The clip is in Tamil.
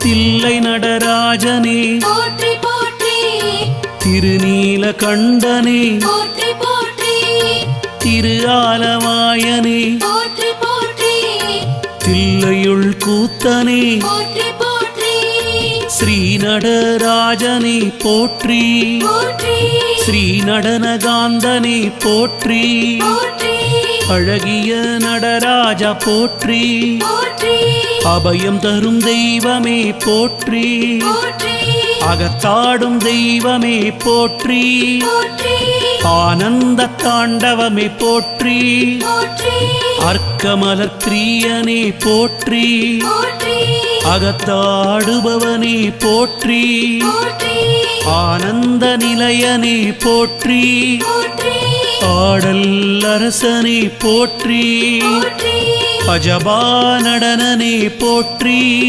தில்லை நடராஜனே போற்றி போற்றி திருநீலகண்டனே போற்றி போற்றி திரு ஆலவாயனே போற்றி போற்றி தில்லையுள் கூத்தனே போற்றி போற்றி ஸ்ரீ நடராஜனே போற்றி போற்றி ஸ்ரீ நடனகாந்தனே போற்றி போற்றி அழகிய நடராஜா போற்றி போற்றி அபயம் தரும் தெய்வமே போற்றி போற்றி அகத்தாடும் தெய்வமே போற்றி போற்றி ஆனந்த தாண்டவமே போற்றி போற்றி அர்க்கமலர் பிரியனே போற்றி போற்றி அகத்தாடுபவனே போற்றி போற்றி ஆனந்த நிலையனே போற்றி போற்றி ஆடல் அரசனே போற்றி போற்றி அஜபா நடனனே போற்றி